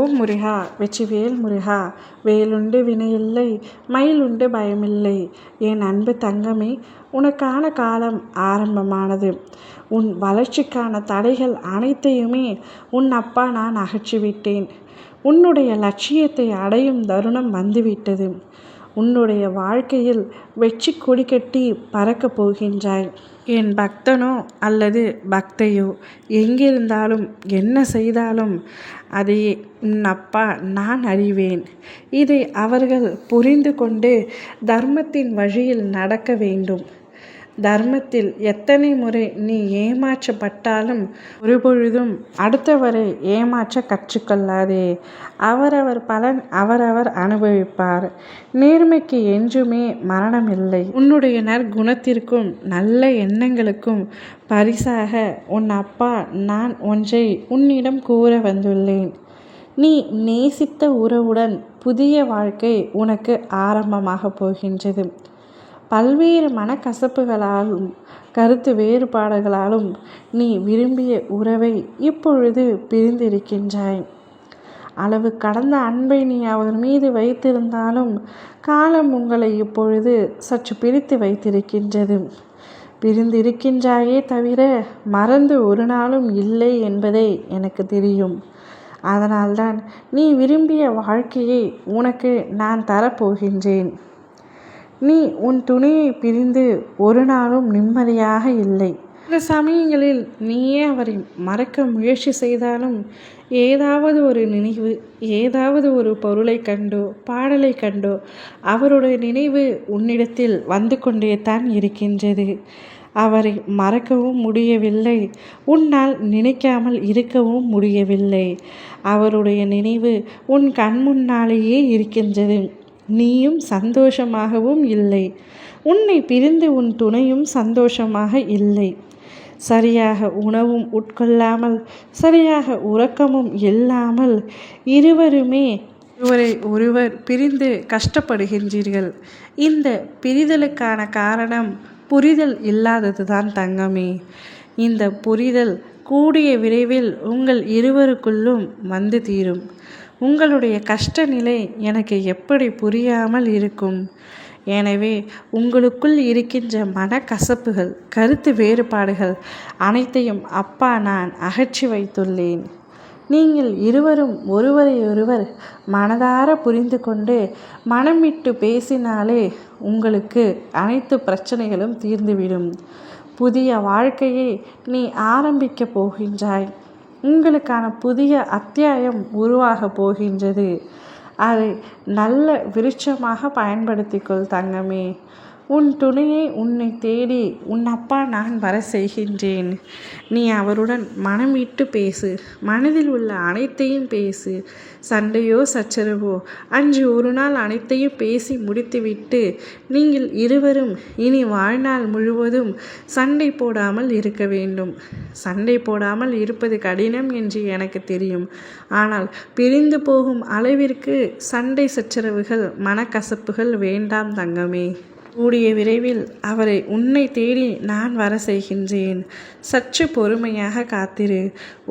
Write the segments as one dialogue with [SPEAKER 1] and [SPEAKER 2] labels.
[SPEAKER 1] ஓம் முருகா வெற்றிவேல் முருகா. வேலுண்டு வினையில்லை, மயிலுண்டு பயமில்லை. என் அன்பு தங்கமே, உனக்கான காலம் ஆரம்பமானது. உன் வளர்ச்சிக்கான தடைகள் அனைத்தையுமே உன் அப்பா நான் அகற்றிவிட்டேன். உன்னுடைய லட்சியத்தை அடையும் தருணம் வந்துவிட்டது. உன்னுடைய வாழ்க்கையில் வெற்றி கொடி கட்டி பறக்கப் போகின்றாய். என் பக்தனோ அல்லது பக்தையோ எங்கிருந்தாலும் என்ன செய்தாலும் அதை உன் அப்பா நான் அறிவேன். இதை அவர்கள் புரிந்து கொண்டு தர்மத்தின் வழியில் நடக்க வேண்டும். தர்மத்தில் எத்தனை முறை நீ ஏமாற்றப்பட்டாலும் ஒருபொழுதும் அடுத்தவரை ஏமாற்ற கற்றுக்கொள்ளாதே. அவரவர் பலன் அவரவர் அனுபவிப்பார். நேர்மைக்கு என்றுமே மரணம் இல்லை. உன்னுடைய நற்குணத்திற்கும் நல்ல எண்ணங்களுக்கும் பரிசாக உன் அப்பா நான் ஒன்றை உன்னிடம் கூற வந்துள்ளேன். நீ நேசித்த உறவுடன் புதிய வாழ்க்கை உனக்கு ஆரம்பமாக போகின்றது. பல்வேறு மனக்கசப்புகளாலும் கருத்து வேறுபாடுகளாலும் நீ விரும்பிய உறவை இப்பொழுது பிரிந்திருக்கின்றாய். அளவு கடந்த அன்பை நீ அவர் மீது வைத்திருந்தாலும் காலம் உங்களை இப்பொழுது சற்று பிரித்து வைத்திருக்கின்றது. பிரிந்திருக்கின்றாயே தவிர மறந்து ஒரு நாளும் இல்லை என்பதை எனக்கு தெரியும். அதனால்தான் நீ விரும்பிய வாழ்க்கையை உனக்கு நான் தரப்போகின்றேன். நீ உன் துணையை பிரிந்து ஒரு நாளும் நிம்மதியாக இல்லை. சில சமயங்களில் நீயே அவரை மறக்க முயற்சி செய்தாலும் ஏதாவது ஒரு நினைவு, ஏதாவது ஒரு பொருளை கண்டோ பாடலை கண்டோ அவருடைய நினைவு உன்னிடத்தில் வந்து கொண்டே தான் இருக்கின்றது. அவரை மறக்கவும் முடியவில்லை, உன்னால் நினைக்காமல் இருக்கவும் முடியவில்லை. அவருடைய நினைவு உன் கண் முன்னாலேயே இருக்கின்றது. நீயும் சந்தோஷமாகவும் இல்லை. உன்னை பிரிந்து உன் துணையும் சந்தோஷமாக இல்லை. சரியாக உணவும் உட்கொள்ளாமல், சரியாக உறக்கமும் இல்லாமல் இருவருமே ஒருவர் பிரிந்து கஷ்டப்படுகின்றீர்கள். இந்த பிரிதலுக்கான காரணம் புரிதல் இல்லாததுதான் தங்கமே. இந்த புரிதல் கூடிய விரைவில் உங்கள் இருவருக்குள்ளும் வந்து தீரும். உங்களுடைய கஷ்ட நிலை எனக்கு எப்படி புரியாமல் இருக்கும்? எனவே உங்களுக்குள் இருக்கின்ற மனக்கசப்புகள், கருத்து வேறுபாடுகள் அனைத்தையும் அப்பா நான் அகற்றி வைத்துள்ளேன். நீங்கள் இருவரும் ஒருவரை ஒருவர் மனதார புரிந்து கொண்டு மனம் விட்டு பேசினாலே உங்களுக்கு அனைத்து பிரச்சனைகளும் தீர்ந்துவிடும். புதிய வாழ்க்கையை நீ ஆரம்பிக்கப் போகின்றாய். உங்களுக்கான புதிய அத்தியாயம் உருவாக போகின்றது. அதை நல்ல விருட்சமாக பயன்படுத்திக்கொள் தங்கமே. உன் துணையை உன்னை தேடி உன் அப்பா நான் வர செய்கின்றேன். நீ அவருடன் மனம் விட்டு பேசு. மனதில் உள்ள அனைத்தையும் பேசு. சண்டையோ சச்சரவோ அன்று ஒரு நாள் அனைத்தையும் பேசி முடித்துவிட்டு நீங்கள் இருவரும் இனி வாழ்நாள் முழுவதும் சண்டை போடாமல் இருக்க வேண்டும். சண்டை போடாமல் இருப்பது கடினம் என்று எனக்கு தெரியும். ஆனால் பிரிந்து போகும் அளவிற்கு சண்டை சச்சரவுகள், மனக்கசப்புகள் வேண்டாம் தங்கமே. கூடிய விரைவில் அவரை உன்னை தேடி நான் வர செய்கின்றேன். சற்று பொறுமையாக காத்திரு.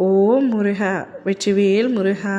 [SPEAKER 1] ஓம் முருகா வெற்றிவேல் முருகா.